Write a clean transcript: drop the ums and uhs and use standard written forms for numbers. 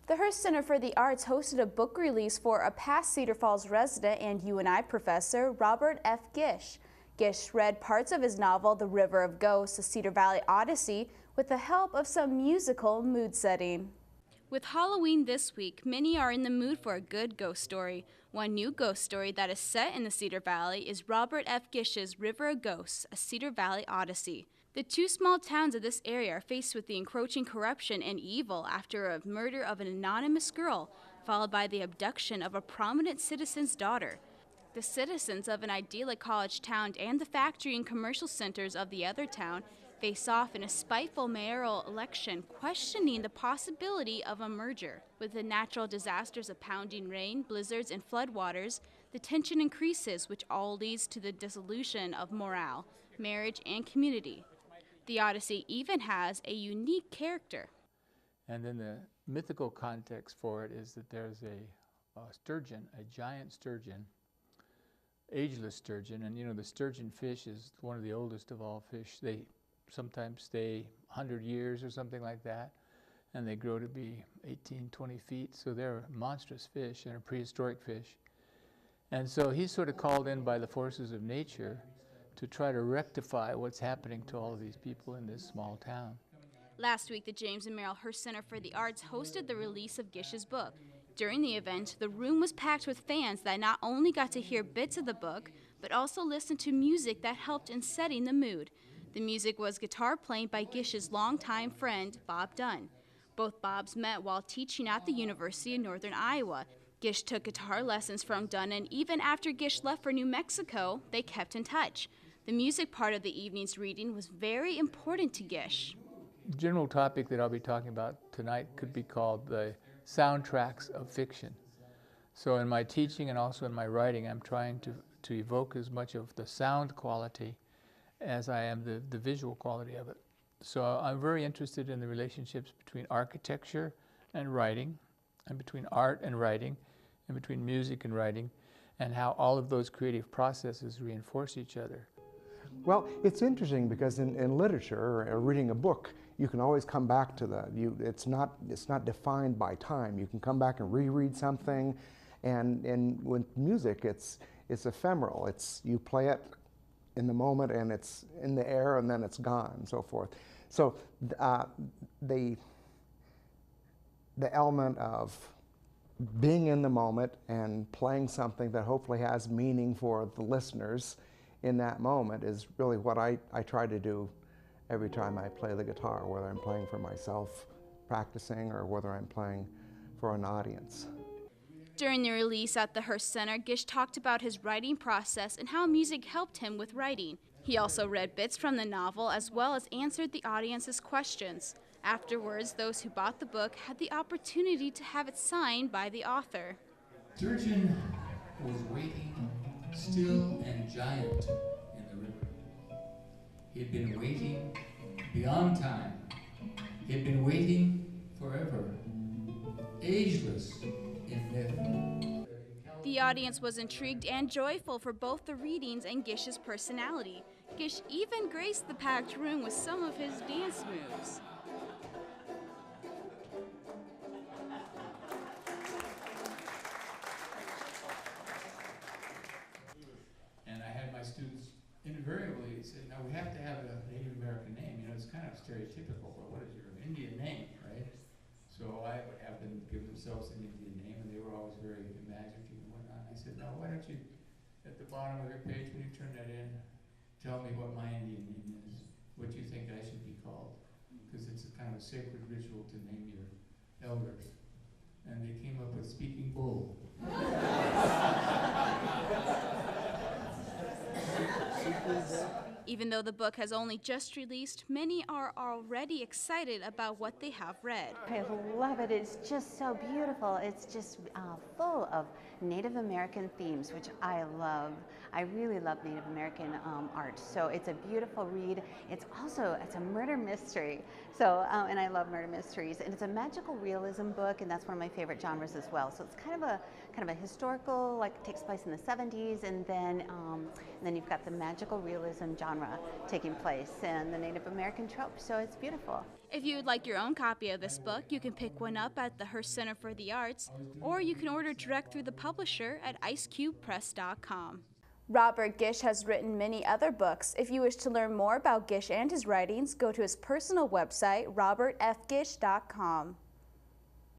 The Hearst Center for the Arts hosted a book release for a past Cedar Falls resident and UNI professor, Robert F. Gish. Gish read parts of his novel, The River of Ghosts, a Cedar Valley Odyssey, with the help of some musical mood setting. With Halloween this week, many are in the mood for a good ghost story. One new ghost story that is set in the Cedar Valley is Robert F. Gish's River of Ghosts, a Cedar Valley Odyssey. The two small towns of this area are faced with the encroaching corruption and evil after a murder of an anonymous girl, followed by the abduction of a prominent citizen's daughter. The citizens of an idyllic college town and the factory and commercial centers of the other town face off in a spiteful mayoral election, questioning the possibility of a merger. With the natural disasters of pounding rain, blizzards, and floodwaters, the tension increases, which all leads to the dissolution of morale, marriage, and community. The Odyssey even has a unique character. And then the mythical context for it is that there's a sturgeon, a giant sturgeon, ageless sturgeon, and you know the sturgeon fish is one of the oldest of all fish. They sometimes stay 100 years or something like that, and they grow to be 18, 20 feet, so they're a monstrous fish and a prehistoric fish. And so he's sort of called in by the forces of nature to try to rectify what's happening to all of these people in this small town. Last week, the James and Merrill Hearst Center for the Arts hosted the release of Gish's book. During the event, the room was packed with fans that not only got to hear bits of the book, but also listened to music that helped in setting the mood. The music was guitar playing by Gish's longtime friend, Bob Dunn. Both Bobs met while teaching at the University of Northern Iowa. Gish took guitar lessons from Dunn, and even after Gish left for New Mexico, they kept in touch. The music part of the evening's reading was very important to Gish. The general topic that I'll be talking about tonight could be called the soundtracks of fiction. So in my teaching and also in my writing, I'm trying to evoke as much of the sound quality as I am the visual quality of it. So I'm very interested in the relationships between architecture and writing, and between art and writing, and between music and writing, and how all of those creative processes reinforce each other. Well, it's interesting because in literature or reading a book, you can always come back to it's not defined by time. You can come back and reread something, and with music, it's ephemeral. You play it in the moment, and it's in the air, and then it's gone, and so forth. So the element of being in the moment and playing something that hopefully has meaning for the listeners in that moment is really what I try to do every time I play the guitar, whether I'm playing for myself, practicing, or whether I'm playing for an audience. During the release at the Hearst Center, Gish talked about his writing process and how music helped him with writing. He also read bits from the novel as well as answered the audience's questions. Afterwards, those who bought the book had the opportunity to have it signed by the author. Sturgeon was waiting, still and giant, in the river. He had been waiting beyond time. He had been waiting forever, ageless in myth. The audience was intrigued and joyful for both the readings and Gish's personality. Gish even graced the packed room with some of his dance moves. And I had my students invariably say, now we have to have a Native American name. You know, it's kind of stereotypical, but what is your Indian name, right? So I would have them give themselves an Indian name, and they were always very imaginative and whatnot. I said, now why don't you, at the bottom of your page, when you turn that in, tell me what my Indian name is, what you think I should be called, because it's a kind of a sacred ritual to name your elders. And they came up with Speaking Bull. Even though the book has only just released, many are already excited about what they have read. I love it. It's just so beautiful. It's just full of Native American themes, which I love. I really love Native American art. So it's a beautiful read. It's a murder mystery. So and I love murder mysteries. And it's a magical realism book, and that's one of my favorite genres as well. So it's kind of a historical, like it takes place in the 70s, and then you've got the magical realism genre. genre taking place and the Native American trope, so it's beautiful. If you would like your own copy of this book, you can pick one up at the Hearst Center for the Arts, or you can order direct through the publisher at icecubepress.com. Robert Gish has written many other books. If you wish to learn more about Gish and his writings, go to his personal website, robertfgish.com.